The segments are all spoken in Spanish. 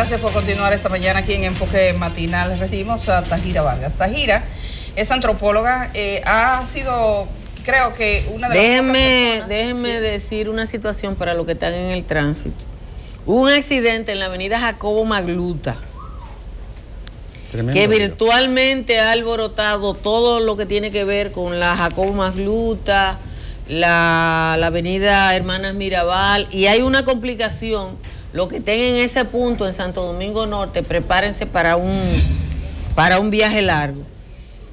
Gracias por continuar esta mañana aquí en Enfoque Matinal. Recibimos a Tajira Vargas. Tajira es antropóloga, ha sido, creo que una de las personas... Déjeme decir una situación para los que están en el tránsito. Hubo un accidente en la avenida Jacobo Magluta, que virtualmente ha alborotado todo lo que tiene que ver con la Jacobo Magluta, la avenida Hermanas Mirabal, y hay una complicación. Los que estén en ese punto en Santo Domingo Norte, prepárense para un viaje largo.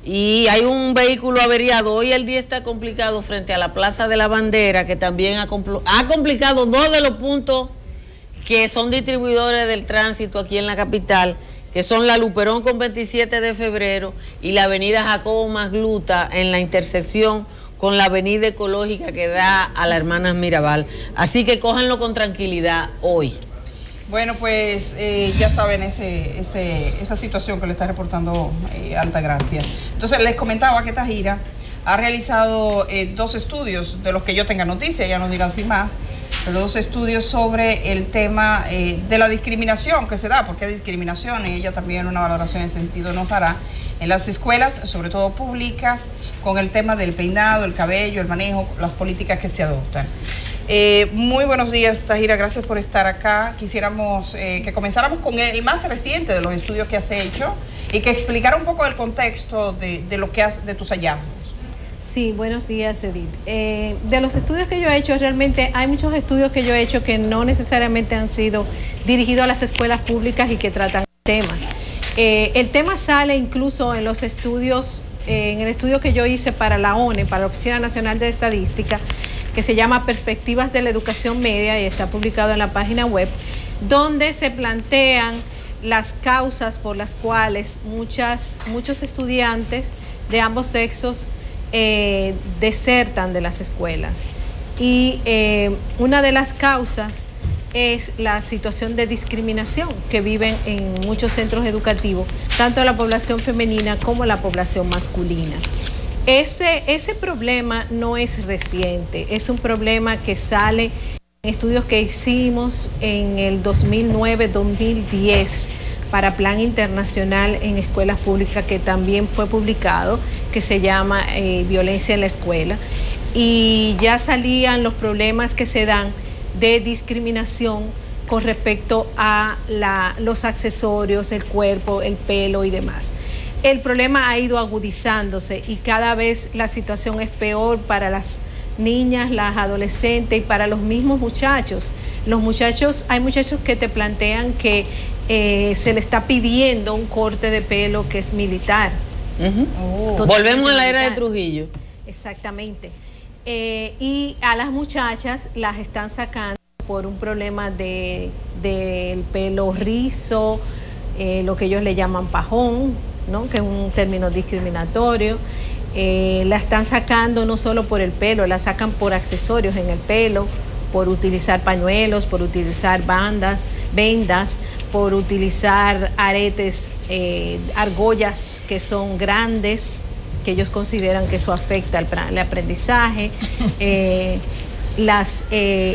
Y hay un vehículo averiado. Hoy el día está complicado frente a la Plaza de la Bandera, que también ha complicado dos de los puntos que son distribuidores del tránsito aquí en la capital, que son la Luperón con 27 de febrero y la avenida Jacobo Magluta en la intersección con la avenida ecológica que da a la Hermanas Mirabal. Así que cójanlo con tranquilidad hoy. Bueno, pues ya saben esa situación que le está reportando Altagracia. Entonces les comentaba que Tajira ha realizado 2 estudios, de los que yo tenga noticia, ya nos dirán sin más, pero 2 estudios sobre el tema de la discriminación que se da, porque hay discriminación, y ella también una valoración en sentido nos dará en las escuelas, sobre todo públicas, con el tema del peinado, el cabello, el manejo, las políticas que se adoptan. Muy buenos días, Tajira, gracias por estar acá. Quisiéramos que comenzáramos con el más reciente de los estudios que has hecho y que explicara un poco el contexto de tus hallazgos. Sí, buenos días, Edith. De los estudios que yo he hecho, realmente hay muchos estudios que yo he hecho que no necesariamente han sido dirigidos a las escuelas públicas y que tratan el tema. El tema sale incluso en los estudios, en el estudio que yo hice para la ONE, para la Oficina Nacional de Estadística, que se llama Perspectivas de la Educación Media y está publicado en la página web, donde se plantean las causas por las cuales muchos estudiantes de ambos sexos desertan de las escuelas. Y una de las causas es la situación de discriminación que viven en muchos centros educativos, tanto la población femenina como la población masculina. Ese problema no es reciente, es un problema que sale en estudios que hicimos en el 2009-2010 para Plan Internacional en Escuelas Públicas, que también fue publicado, que se llama Violencia en la Escuela, y ya salían los problemas que se dan de discriminación con respecto a los accesorios, el cuerpo, el pelo y demás. El problema ha ido agudizándose y cada vez la situación es peor para las niñas, las adolescentes y para los mismos muchachos. Hay muchachos que te plantean que se le está pidiendo un corte de pelo que es militar. Volvemos a la era de Trujillo. Exactamente. Y a las muchachas las están sacando por un problema del pelo rizo, lo que ellos le llaman pajón, ¿no? Que es un término discriminatorio. La están sacando no solo por el pelo, la sacan por accesorios en el pelo, por utilizar pañuelos, por utilizar vendas, por utilizar aretes, argollas que son grandes, que ellos consideran que eso afecta el aprendizaje.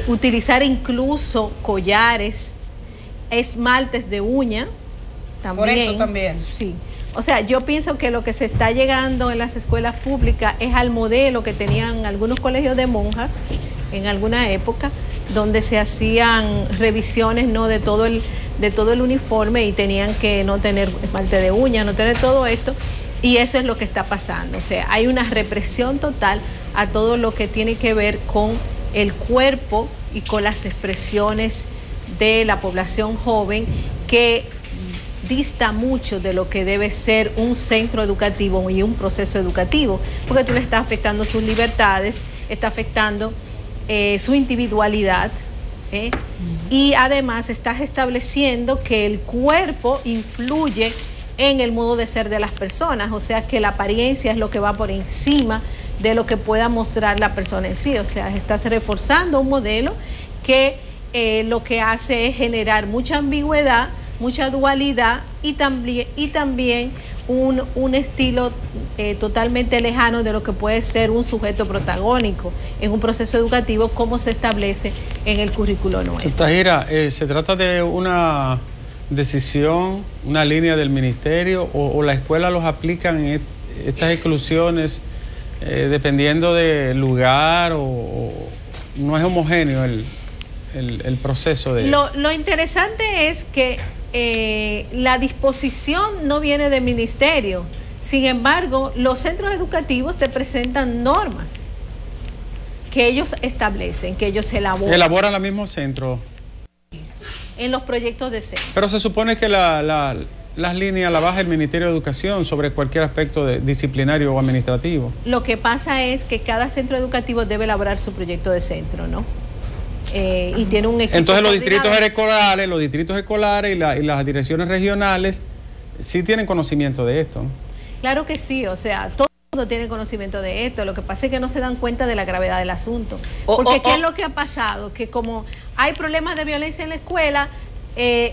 Utilizar incluso collares, esmaltes de uña también. Por eso también. Sí. O sea, yo pienso que lo que se está llegando en las escuelas públicas es al modelo que tenían algunos colegios de monjas en alguna época, donde se hacían revisiones, ¿no?, de todo el uniforme, y tenían que no tener esmalte de uña, no tener todo esto, y eso es lo que está pasando. O sea, hay una represión total a todo lo que tiene que ver con el cuerpo y con las expresiones de la población joven, que dista mucho de lo que debe ser un centro educativo y un proceso educativo, porque tú le estás afectando sus libertades, está afectando su individualidad, y además estás estableciendo que el cuerpo influye en el modo de ser de las personas, o sea que la apariencia es lo que va por encima de lo que pueda mostrar la persona en sí. O sea, estás reforzando un modelo que lo que hace es generar mucha ambigüedad, mucha dualidad y también un estilo totalmente lejano de lo que puede ser un sujeto protagónico en un proceso educativo, como se establece en el currículo nuestro. Tajira, se trata de decisión, una línea del ministerio o la escuela los aplican en estas exclusiones dependiendo del lugar o no es homogéneo el proceso de... Lo interesante es que la disposición no viene del ministerio. Sin embargo, los centros educativos te presentan normas que ellos establecen, que ellos elaboran. ¿Elaboran los mismos centros? En los proyectos de centro. Pero se supone que las líneas las baja el Ministerio de Educación sobre cualquier aspecto disciplinario o administrativo. Lo que pasa es que cada centro educativo debe elaborar su proyecto de centro, ¿no? Y tiene un equipo. Entonces los distritos escolares y las direcciones regionales sí tienen conocimiento de esto, ¿no? Claro que sí, o sea, todo el mundo tiene conocimiento de esto, lo que pasa es que no se dan cuenta de la gravedad del asunto. Porque ¿qué es lo que ha pasado? Que como hay problemas de violencia en la escuela,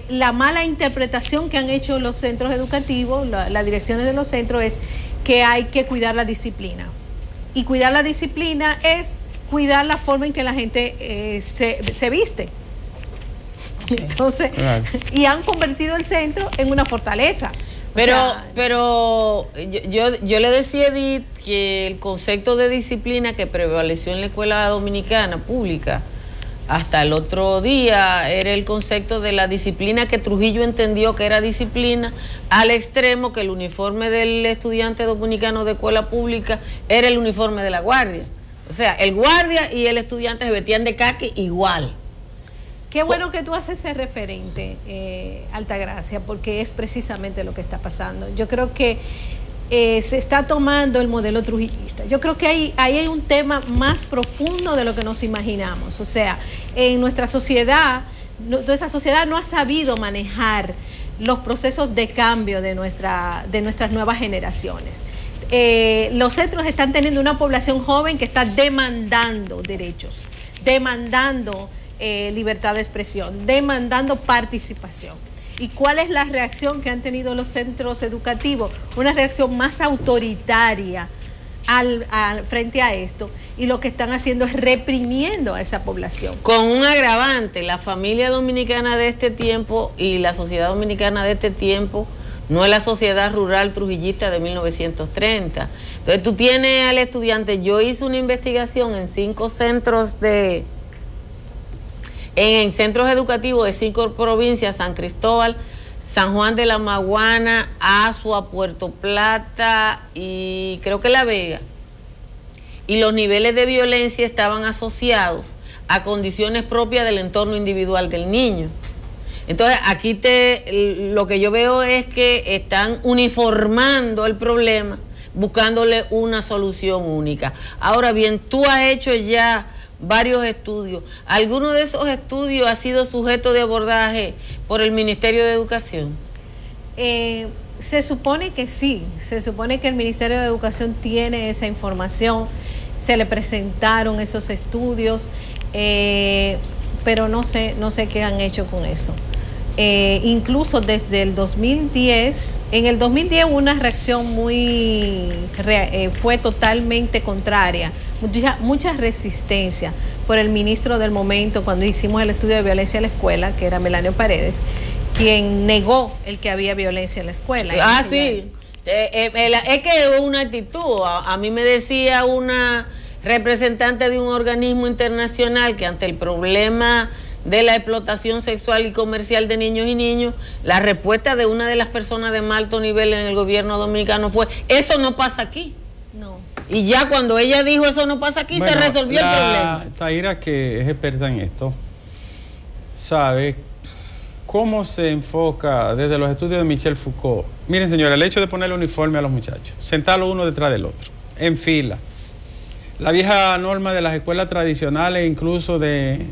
la mala interpretación que han hecho los centros educativos, las direcciones de los centros, es que hay que cuidar la disciplina. Y cuidar la disciplina es cuidar la forma en que la gente se viste. Entonces, claro. Y han convertido el centro en una fortaleza. Pero yo le decía a Edith que el concepto de disciplina que prevaleció en la escuela dominicana pública hasta el otro día era el concepto de la disciplina que Trujillo entendió que era disciplina, al extremo que el uniforme del estudiante dominicano de escuela pública era el uniforme de la guardia. O sea, el guardia y el estudiante se vestían de caqui igual. Qué bueno que tú haces ese referente, Altagracia, porque es precisamente lo que está pasando. Yo creo que se está tomando el modelo trujillista. Yo creo que ahí hay un tema más profundo de lo que nos imaginamos. O sea, en nuestra sociedad no ha sabido manejar los procesos de cambio de nuestras nuevas generaciones. Los centros están teniendo una población joven que está demandando derechos, demandando libertad de expresión, demandando participación. ¿Y cuál es la reacción que han tenido los centros educativos? Una reacción más autoritaria frente a esto, y lo que están haciendo es reprimiendo a esa población. Con un agravante, la familia dominicana de este tiempo y la sociedad dominicana de este tiempo no es la sociedad rural trujillista de 1930. Entonces tú tienes al estudiante, yo hice una investigación en 5 centros en centros educativos de 5 provincias: San Cristóbal, San Juan de la Maguana, Azua, Puerto Plata y creo que La Vega. Y los niveles de violencia estaban asociados a condiciones propias del entorno individual del niño. Entonces aquí lo que yo veo es que están uniformando el problema, buscándole una solución única. Ahora bien, tú has hecho ya varios estudios. ¿Alguno de esos estudios ha sido sujeto de abordaje por el Ministerio de Educación? Se supone que sí, se supone que el Ministerio de Educación tiene esa información, se le presentaron esos estudios, pero no sé qué han hecho con eso. Incluso desde el 2010, en el 2010 hubo una reacción fue totalmente contraria, mucha resistencia por el ministro del momento cuando hicimos el estudio de violencia en la escuela, que era Melanio Paredes, quien negó el que había violencia en la escuela. Sí, es que es una actitud. A mí me decía una representante de un organismo internacional que ante el problema de la explotación sexual y comercial de niños y niños, la respuesta de una de las personas de más alto nivel en el gobierno dominicano fue: eso no pasa aquí. No. Y ya cuando ella dijo eso no pasa aquí, se resolvió el problema. Taira, que es experta en esto, sabe cómo se enfoca desde los estudios de Michel Foucault. Miren, señora, el hecho de ponerle uniforme a los muchachos, sentarlos uno detrás del otro, en fila, la vieja norma de las escuelas tradicionales, incluso de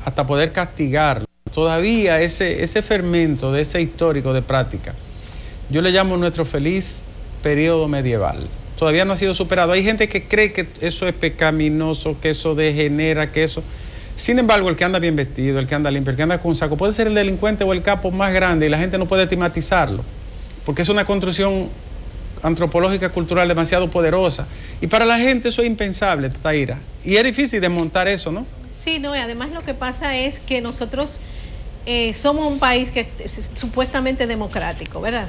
hasta poder castigarlo, todavía ese fermento de ese histórico de práctica, yo le llamo nuestro feliz periodo medieval. Todavía no ha sido superado. Hay gente que cree que eso es pecaminoso, que eso degenera, que eso... Sin embargo, el que anda bien vestido, el que anda limpio, el que anda con un saco, puede ser el delincuente o el capo más grande y la gente no puede estigmatizarlo, porque es una construcción antropológica, cultural demasiado poderosa. Y para la gente eso es impensable, Taira. Y es difícil desmontar eso, ¿no? Sí, no, y además lo que pasa es que nosotros somos un país que es supuestamente democrático, ¿verdad?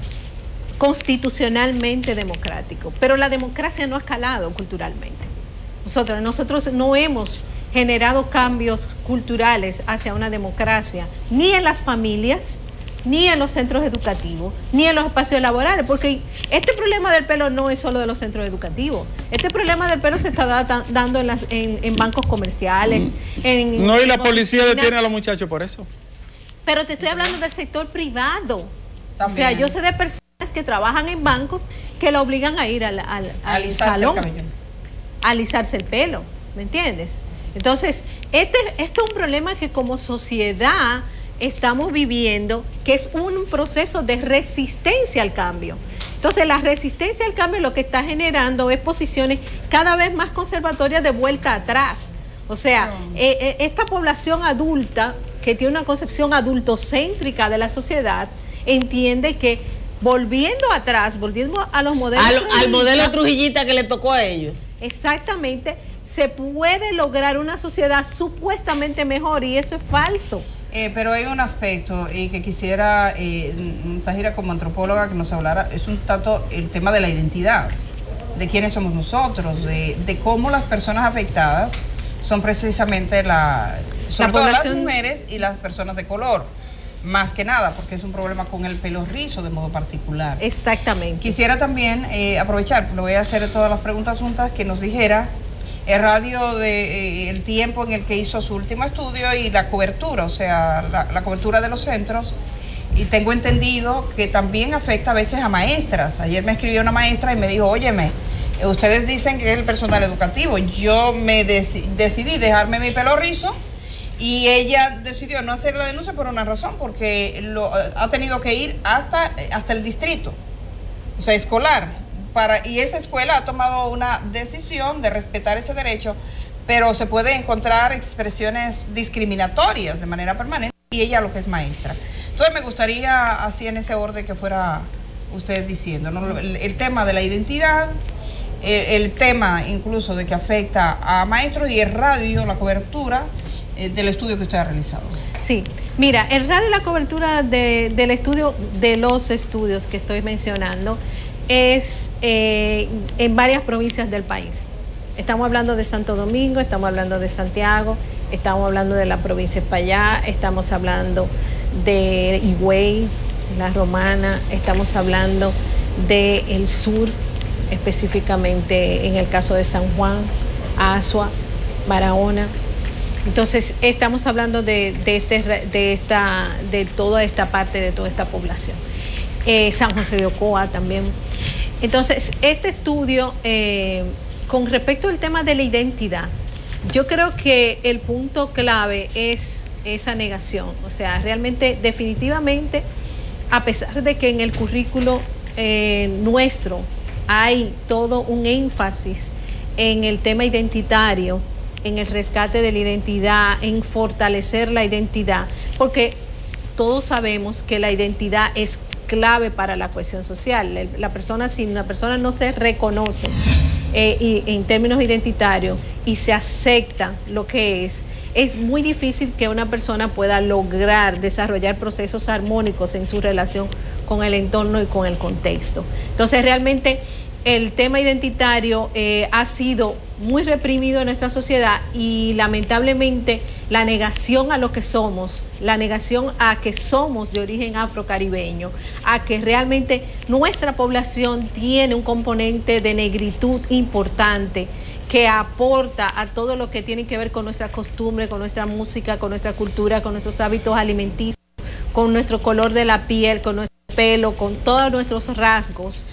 Constitucionalmente democrático, pero la democracia no ha escalado culturalmente. Nosotros no hemos generado cambios culturales hacia una democracia, ni en las familias, ni en los centros educativos, ni en los espacios laborales, porque este problema del pelo no es solo de los centros educativos. Este problema del pelo se está dando en bancos comerciales. No, y la policía detiene a los muchachos por eso. Pero te estoy hablando del sector privado. También. O sea, yo sé de personas que trabajan en bancos que la obligan a ir al salón, a alisarse el pelo, ¿me entiendes? Entonces, esto es un problema que como sociedad estamos viviendo, que es un proceso de resistencia al cambio. Entonces, la resistencia al cambio lo que está generando es posiciones cada vez más conservatorias de vuelta atrás. O sea, esta población adulta, que tiene una concepción adultocéntrica de la sociedad, entiende que volviendo atrás, volviendo a los modelos al modelo trujillita que le tocó a ellos. Exactamente, se puede lograr una sociedad supuestamente mejor, y eso es falso. Pero hay un aspecto que quisiera, Tahira, como antropóloga, que nos hablara, es un tanto el tema de la identidad, de quiénes somos nosotros, de cómo las personas afectadas son precisamente sobre todo las mujeres y las personas de color, más que nada, porque es un problema con el pelo rizo de modo particular. Exactamente. Quisiera también aprovechar, le voy a hacer todas las preguntas juntas, que nos dijera el radio de el tiempo en el que hizo su último estudio y la cobertura, o sea, la cobertura de los centros. Y tengo entendido que también afecta a veces a maestras. Ayer me escribió una maestra y me dijo, óyeme, ustedes dicen que es el personal educativo. Yo me decidí dejarme mi pelo rizo y ella decidió no hacer la denuncia por una razón, porque ha tenido que ir hasta el distrito, o sea, escolar. Y esa escuela ha tomado una decisión de respetar ese derecho, pero se puede encontrar expresiones discriminatorias de manera permanente, y ella lo que es maestra. Entonces me gustaría, así en ese orden que fuera usted diciendo, ¿no? El tema de la identidad, el tema incluso de que afecta a maestros, y el radio, la cobertura del estudio que usted ha realizado. Sí, mira, el radio y la cobertura del estudio, de los estudios que estoy mencionando, es en varias provincias del país. Estamos hablando de Santo Domingo, estamos hablando de Santiago, estamos hablando de la provincia de Espaillá, estamos hablando de Higüey, La Romana, estamos hablando del sur, específicamente en el caso de San Juan, Azua, Barahona. Entonces estamos hablando de toda esta parte, de toda esta población. San José de Ocoa también. Entonces, este estudio, con respecto al tema de la identidad, yo creo que el punto clave es esa negación. O sea, realmente, definitivamente, a pesar de que en el currículo nuestro hay todo un énfasis en el tema identitario, en el rescate de la identidad, en fortalecer la identidad, porque todos sabemos que la identidad es clave para la cohesión social. Si una persona no se reconoce y en términos identitarios y se acepta lo que es muy difícil que una persona pueda lograr desarrollar procesos armónicos en su relación con el entorno y con el contexto. Entonces, realmente el tema identitario ha sido muy reprimido en nuestra sociedad, y lamentablemente la negación a lo que somos, la negación a que somos de origen afrocaribeño, a que realmente nuestra población tiene un componente de negritud importante que aporta a todo lo que tiene que ver con nuestra costumbre, con nuestra música, con nuestra cultura, con nuestros hábitos alimenticios, con nuestro color de la piel, con nuestro pelo, con todos nuestros rasgos.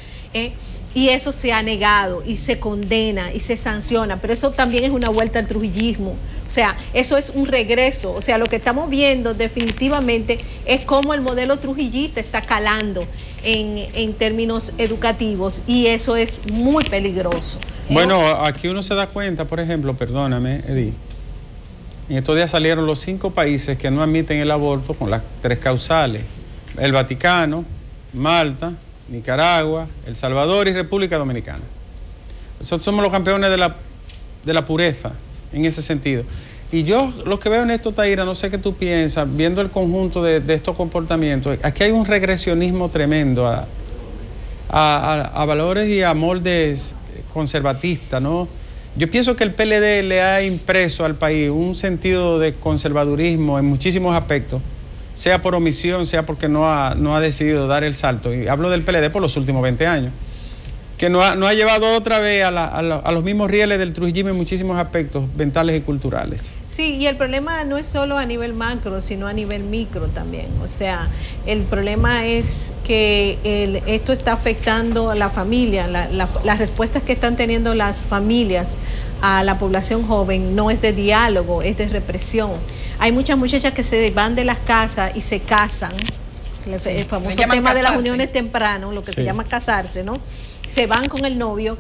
Y eso se ha negado y se condena y se sanciona, pero eso también es una vuelta al trujillismo. O sea, eso es un regreso. O sea, lo que estamos viendo definitivamente es cómo el modelo trujillista está calando en términos educativos, y eso es muy peligroso. Bueno, aquí uno se da cuenta, por ejemplo, perdóname, Edith, en estos días salieron los 5 países que no admiten el aborto con las 3 causales: el Vaticano, Malta, Nicaragua, El Salvador y República Dominicana. Nosotros somos los campeones de la pureza en ese sentido. Y yo lo que veo en esto, Taira, no sé qué tú piensas, viendo el conjunto de estos comportamientos, aquí hay un regresionismo tremendo a valores y a moldes conservatistas, ¿no? Yo pienso que el PLD le ha impreso al país un sentido de conservadurismo en muchísimos aspectos, sea por omisión, sea porque no ha decidido dar el salto. Y hablo del PLD por los últimos 20 años. Que no ha llevado otra vez a los mismos rieles del trujillismo en muchísimos aspectos mentales y culturales. Sí, y el problema no es solo a nivel macro, sino a nivel micro también. O sea, el problema es que esto está afectando a la familia, las respuestas que están teniendo las familias a la población joven no es de diálogo, es de represión. Hay muchas muchachas que se van de las casas y se casan, el famoso tema de las uniones temprano, lo que se llama casarse, ¿no? Se van con el novio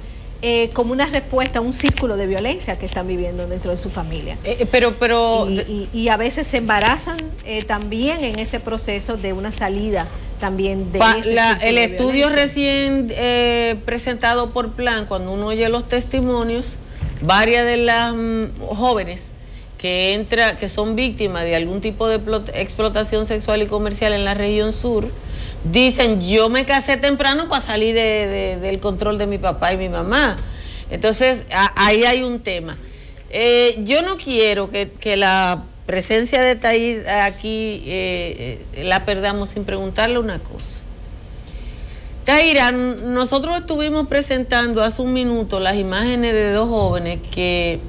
como una respuesta a un círculo de violencia que están viviendo dentro de su familia. Y a veces se embarazan también en ese proceso de una salida también de el estudio recién presentado por Plan, cuando uno oye los testimonios, varias de las jóvenes que son víctimas de algún tipo de explotación sexual y comercial en la región sur, dicen, yo me casé temprano para salir del control de mi papá y mi mamá. Entonces, ahí hay un tema. Yo no quiero que la presencia de Tahir aquí la perdamos sin preguntarle una cosa. Tahira, nosotros estuvimos presentando hace un minuto las imágenes de dos jóvenes que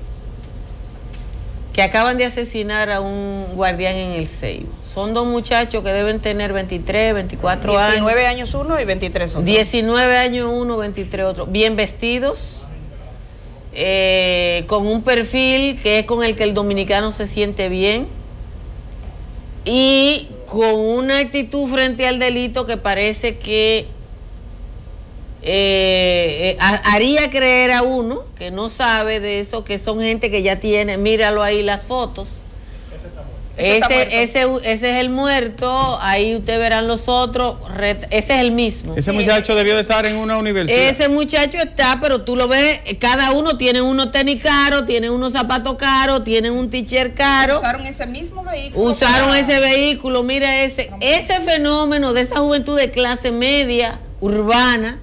acaban de asesinar a un guardián en el Ceibo. Son dos muchachos que deben tener 23, 24 años. 19 años uno y 23 otro. 19 años uno, 23 otro. Bien vestidos, con un perfil que es con el que el dominicano se siente bien y con una actitud frente al delito que parece que haría creer a uno que no sabe de eso, que son gente que ya tiene, míralo ahí las fotos. Ese es el muerto, ahí ustedes verán los otros, ese es el mismo. Ese muchacho debió de estar en una universidad. Ese muchacho está, pero tú lo ves, cada uno tiene unos tenis caros, tiene unos zapatos caros, tienen un t-shirt caro. Usaron ese mismo vehículo. Usaron ese vehículo, mira ese fenómeno de esa juventud de clase media, urbana,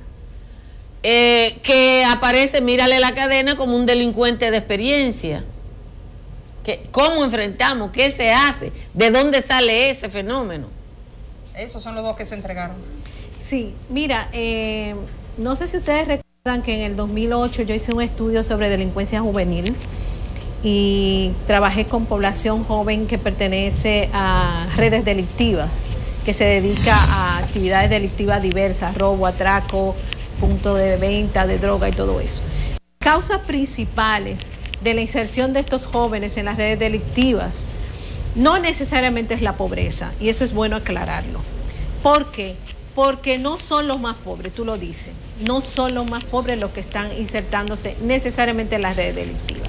que aparece, mírale la cadena, como un delincuente de experiencia. ¿Cómo enfrentamos? ¿Qué se hace? ¿De dónde sale ese fenómeno? Esos son los dos que se entregaron. Sí, mira, no sé si ustedes recuerdan que en el 2008 yo hice un estudio sobre delincuencia juvenil y trabajé con población joven que pertenece a redes delictivas, que se dedica a actividades delictivas diversas, robo, atraco, punto de venta de droga y todo eso. Causas principales de la inserción de estos jóvenes en las redes delictivas no necesariamente es la pobreza, y eso es bueno aclararlo. ¿Por qué? Porque no son los más pobres, tú lo dices, no son los más pobres los que están insertándose necesariamente en las redes delictivas.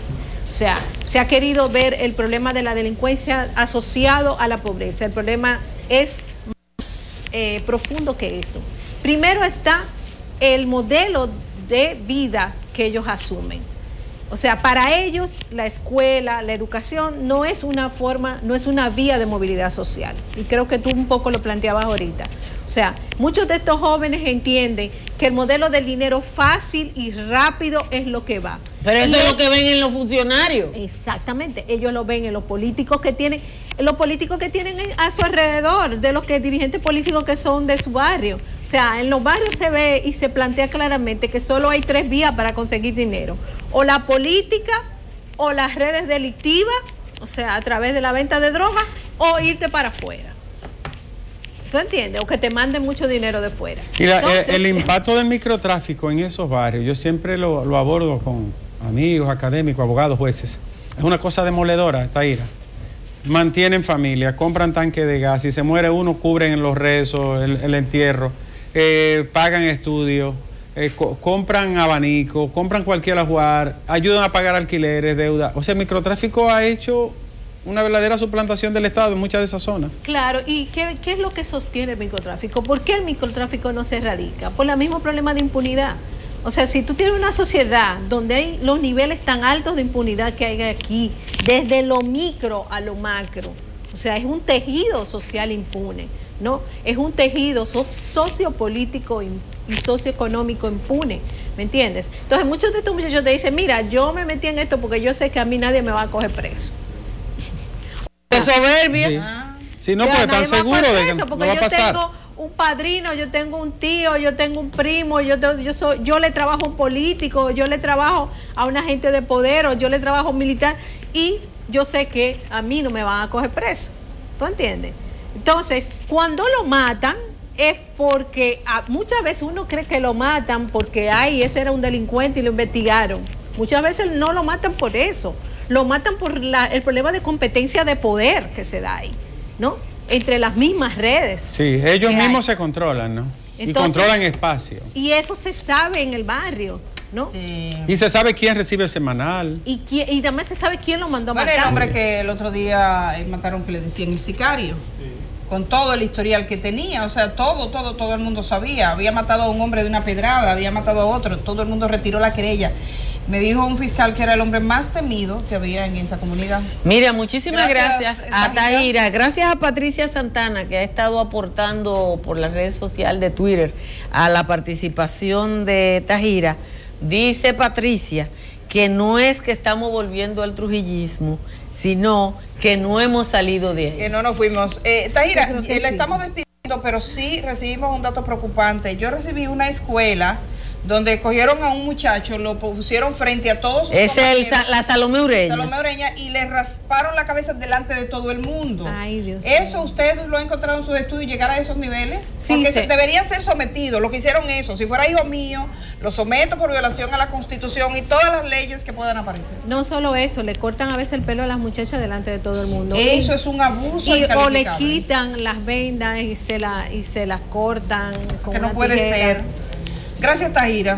O sea, se ha querido ver el problema de la delincuencia asociado a la pobreza. El problema es más profundo que eso. Primero está el modelo de vida que ellos asumen. O sea, para ellos la escuela, la educación no es una forma, no es una vía de movilidad social. Y creo que tú un poco lo planteabas ahorita. O sea, muchos de estos jóvenes entienden que el modelo del dinero fácil y rápido es lo que va. Pero eso es lo que ven en los funcionarios. Exactamente, ellos lo ven en los políticos que tienen a su alrededor, de los dirigentes políticos que son de su barrio. O sea, en los barrios se ve y se plantea claramente que solo hay tres vías para conseguir dinero: o la política, o las redes delictivas, o sea, a través de la venta de drogas, o irte para afuera. ¿Tú entiendes? O que te manden mucho dinero de fuera. Y el impacto del microtráfico en esos barrios, yo siempre lo abordo con amigos, académicos, abogados, jueces. Es una cosa demoledora, Tahira. Mantienen familia, compran tanque de gas, si se muere uno, cubren los rezos, el entierro, pagan estudios, compran abanico, compran cualquier ajuar, ayudan a pagar alquileres, deuda. O sea, el microtráfico ha hecho una verdadera suplantación del Estado en muchas de esas zonas. Claro, ¿y qué es lo que sostiene el microtráfico? ¿Por qué el microtráfico no se erradica? Por el mismo problema de impunidad. O sea, si tú tienes una sociedad donde hay los niveles tan altos de impunidad que hay aquí, desde lo micro a lo macro, o sea, es un tejido social impune, ¿no? Es un tejido sociopolítico y socioeconómico impune, ¿me entiendes? Entonces muchos de estos muchachos te dicen, mira, yo me metí en esto porque yo sé que a mí nadie me va a coger preso. De soberbia. Sí. Sí, no, O sea, porque están seguros de que no porque va a yo pasar. tengo un padrino, yo tengo un tío, yo tengo un primo, yo le trabajo a un político, yo le trabajo a un agente de poder, o yo le trabajo a un militar, y yo sé que a mí no me van a coger preso. ¿Tú entiendes? Entonces, cuando lo matan, es porque muchas veces uno cree que lo matan porque ese era un delincuente y lo investigaron. Muchas veces no lo matan por eso, lo matan por el problema de competencia de poder que se da ahí, ¿no? Entre las mismas redes. Sí, ellos mismos se controlan, ¿no? Entonces, y controlan espacio. Y eso se sabe en el barrio, ¿no? Sí. Y se sabe quién recibe el semanal. Y también se sabe quién lo mandó a Bueno, matar. el hombre que el otro día mataron, que le decían el sicario, con todo el historial que tenía, o sea, todo el mundo sabía. Había matado a un hombre de una pedrada, había matado a otro, todo el mundo retiró la querella. Me dijo un fiscal que era el hombre más temido que había en esa comunidad. Mira, muchísimas gracias a Tahira. Tahira, gracias a Patricia Santana, que ha estado aportando por las redes sociales de Twitter a la participación de Tahira. Dice Patricia que no es que estamos volviendo al trujillismo, sino que no hemos salido de ahí. Que no nos fuimos. Tahira, Yo creo que la sí. estamos despidiendo, pero sí recibimos un dato preocupante. Yo recibí una escuela donde cogieron a un muchacho, lo pusieron frente a todos sus Es compañeros, la Salomé Ureña. Salomé Ureña, y le rasparon la cabeza delante de todo el mundo. Ay, Dios ¿Eso mío. usted lo ha encontrado en sus estudios, llegar a esos niveles? Sí, Porque sí. deberían ser sometidos. Lo que hicieron eso, si fuera hijo mío, lo someto por violación a la Constitución y todas las leyes que puedan aparecer. No solo eso, le cortan a veces el pelo a las muchachas delante de todo el mundo. Eso es un abuso o le incalificable. quitan las vendas y se las cortan con Que no una puede tijera. ser. Gracias, Tahira.